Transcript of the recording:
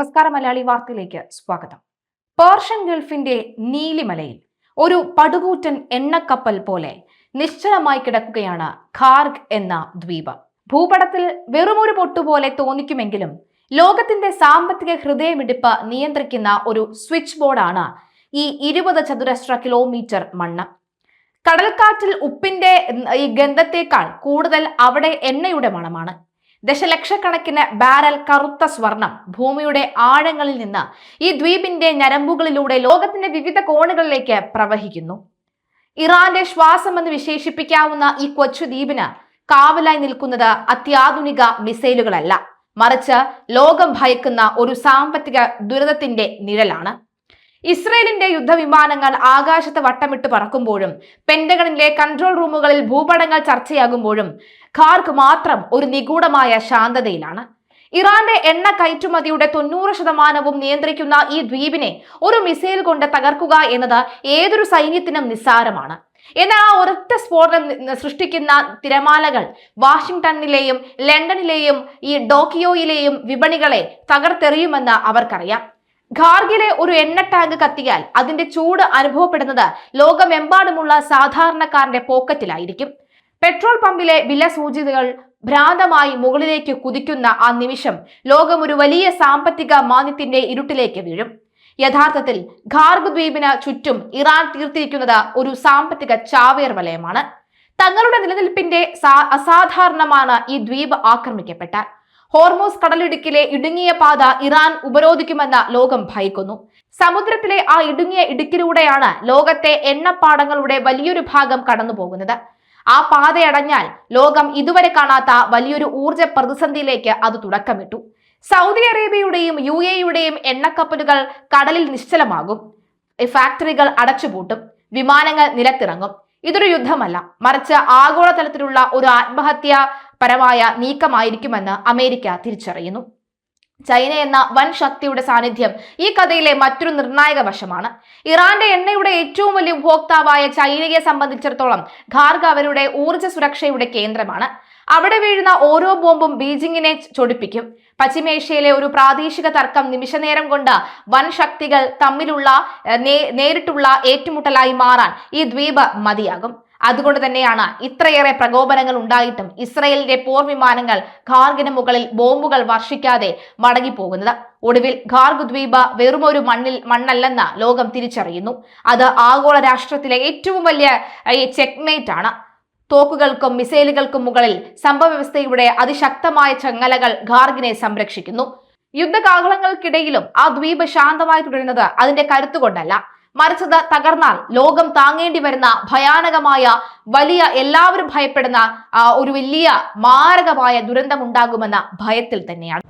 നമസ്കാരം. മലയാളി വാർത്തയിലേക്ക് സ്വാഗതം. പേർഷ്യൻ ഗൾഫിന്റെ നീലിമലയിൽ ഒരു പടുകൂറ്റൻ എണ്ണക്കപ്പൽ പോലെ നിശ്ചലമായി കിടക്കുകയാണ് ഖാർഗ് എന്ന ദ്വീപ്. ഭൂപടത്തിൽ വെറുമൊരു പൊട്ടുപോലെ തോന്നിക്കുമെങ്കിലും ലോകത്തിന്റെ സാമ്പത്തിക ഹൃദയമിടിപ്പ് നിയന്ത്രിക്കുന്ന ഒരു സ്വിച്ച് ബോർഡാണ് ഈ 20 ചതുരശ്ര കിലോമീറ്റർ മണ്ണ്. കടൽക്കാറ്റിൽ ഉപ്പിന്റെ ഈ ഗന്ധത്തേക്കാൾ കൂടുതൽ അവിടെ എണ്ണയുടെ മണമാണ്. ദശലക്ഷക്കണക്കിന് ബാരൽ കറുത്ത സ്വർണം ഭൂമിയുടെ ആഴങ്ങളിൽ നിന്ന് ഈ ദ്വീപിന്റെ ഞരമ്പുകളിലൂടെ ലോകത്തിന്റെ വിവിധ കോണുകളിലേക്ക് പ്രവഹിക്കുന്നു. ഇറാന്റെ ശ്വാസമെന്ന് വിശേഷിപ്പിക്കാവുന്ന ഈ കൊച്ചു ദ്വീപിന് കാവലായി നിൽക്കുന്നത് അത്യാധുനിക മിസൈലുകളല്ല, മറിച്ച് ലോകം ഭയക്കുന്ന ഒരു സാമ്പത്തിക ദുരിതത്തിന്റെ നിഴലാണ്. ഇസ്രയേലിന്റെ യുദ്ധവിമാനങ്ങൾ ആകാശത്ത് വട്ടമിട്ട് പറക്കുമ്പോഴും പെന്റഗണിലെ കൺട്രോൾ റൂമുകളിൽ ഭൂപടങ്ങൾ ചർച്ചയാകുമ്പോഴും ഖാർഗ് മാത്രം ഒരു നിഗൂഢമായ ശാന്തതയിലാണ്. ഇറാന്റെ എണ്ണ കയറ്റുമതിയുടെ 90% നിയന്ത്രിക്കുന്ന ഈ ദ്വീപിനെ ഒരു മിസൈൽ കൊണ്ട് തകർക്കുക എന്നത് ഏതൊരു സൈന്യത്തിനും നിസ്സാരമാണ്. എന്നാൽ ആ ഒരൊറ്റ സ്ഫോടനം സൃഷ്ടിക്കുന്ന തിരമാലകൾ വാഷിംഗ്ടണിലെയും ലണ്ടനിലെയും ഈ ടോക്കിയോയിലെയും വിപണികളെ തകർത്തെറിയുമെന്ന് അവർക്കറിയാം. ഖാർഗിലെ ഒരു എണ്ണ ടാങ്ക് കത്തിയാൽ അതിന്റെ ചൂട് അനുഭവപ്പെടുന്നത് ലോകമെമ്പാടുമുള്ള സാധാരണക്കാരന്റെ പോക്കറ്റിലായിരിക്കും. പെട്രോൾ പമ്പിലെ വില സൂചികകൾ ഭ്രാന്തമായി മുകളിലേക്ക് കുതിക്കുന്ന ആ നിമിഷം ലോകം ഒരു വലിയ സാമ്പത്തിക മാന്ദ്യത്തിന്റെ ഇരുട്ടിലേക്ക് വീഴും. യഥാർത്ഥത്തിൽ ഖാർഗ് ദ്വീപിന് ചുറ്റും ഇറാൻ തീർത്തിരിക്കുന്നത് ഒരു സാമ്പത്തിക ചാവേർ വലയമാണ്. തങ്ങളുടെ നിലനിൽപ്പിന്റെ അസാധാരണമാണ് ഈ ദ്വീപ് ആക്രമിക്കപ്പെട്ടാൽ. ഹോർമൂസ് കടലിടുക്കിലെ ഇടുങ്ങിയ പാത ഇറാൻ ഉപരോധിക്കുമെന്ന് ലോകം ഭയക്കുന്നു. സമുദ്രത്തിലെ ആ ഇടുങ്ങിയ ഇടുക്കിലൂടെയാണ് ലോകത്തെ എണ്ണപ്പാടങ്ങളുടെ വലിയൊരു ഭാഗം കടന്നു പോകുന്നത്. ആ പാതയടഞ്ഞാൽ ലോകം ഇതുവരെ കാണാത്ത വലിയൊരു ഊർജ പ്രതിസന്ധിയിലേക്ക് അത് തുടക്കമിട്ടു. സൗദി അറേബ്യയുടെയും UAEയുടെയും എണ്ണക്കപ്പലുകൾ കടലിൽ നിശ്ചലമാകും. ഫാക്ടറികൾ അടച്ചുപൂട്ടും, വിമാനങ്ങൾ നിലത്തിറങ്ങും. ഇതൊരു യുദ്ധമല്ല, മറിച്ച് ആഗോളതലത്തിലുള്ള ഒരു ആത്മഹത്യാപരമായ നീക്കമായിരിക്കുമെന്ന് അമേരിക്ക തിരിച്ചറിയുന്നു. ചൈന എന്ന വൻ ശക്തിയുടെ സാന്നിധ്യം ഈ കഥയിലെ മറ്റൊരു നിർണായക വശമാണ്. ഇറാന്റെ എണ്ണയുടെ ഏറ്റവും വലിയ ഉപഭോക്താവായ ചൈനയെ സംബന്ധിച്ചിടത്തോളം ഖാർഗ് അവരുടെ ഊർജ്ജ സുരക്ഷയുടെ കേന്ദ്രമാണ്. അവിടെ വീഴുന്ന ഓരോ ബോംബും ബീജിങ്ങിനെ ചൊടിപ്പിക്കും. പശ്ചിമേഷ്യയിലെ ഒരു പ്രാദേശിക തർക്കം നിമിഷനേരം കൊണ്ട് വൻ ശക്തികൾ തമ്മിലുള്ള നേരിട്ടുള്ള ഏറ്റുമുട്ടലായി മാറാൻ ഈ ദ്വീപ് മതിയാകും. അതുകൊണ്ട് തന്നെയാണ് ഇത്രയേറെ പ്രകോപനങ്ങൾ ഉണ്ടായിട്ടും ഇസ്രയേലിന്റെ പോർവിമാനങ്ങൾ ഖാർഗിന് മുകളിൽ ബോംബുകൾ വർഷിക്കാതെ മടങ്ങിപ്പോകുന്നത്. ഒടുവിൽ ഖാർഗ് ദ്വീപ് വെറുമൊരു മണ്ണല്ലെന്ന് ലോകം തിരിച്ചറിയുന്നു. അത് ആഗോള രാഷ്ട്രത്തിലെ ഏറ്റവും വലിയ ചെക്ക്മേറ്റ് ആണ്. തോക്കുകൾക്കും മിസൈലുകൾക്കും മുകളിൽ സമ്പദ്വ്യവസ്ഥയുടെ അതിശക്തമായ ചങ്ങലകൾ ഖാർഗിനെ സംരക്ഷിക്കുന്നു. യുദ്ധകാഹളങ്ങൾക്കിടയിലും ആ ദ്വീപ് ശാന്തമായി തുടരുന്നത് അതിന്റെ കരുത്തുകൊണ്ടല്ല, മറിച്ചത് തകർന്നാൽ ലോകം താങ്ങേണ്ടി വരുന്ന ഭയാനകമായ വലിയ എല്ലാവരും ഭയപ്പെടുന്ന ഒരു വലിയ മാരകമായ ദുരന്തമുണ്ടാകുമെന്ന ഭയത്തിൽ തന്നെയാണ്.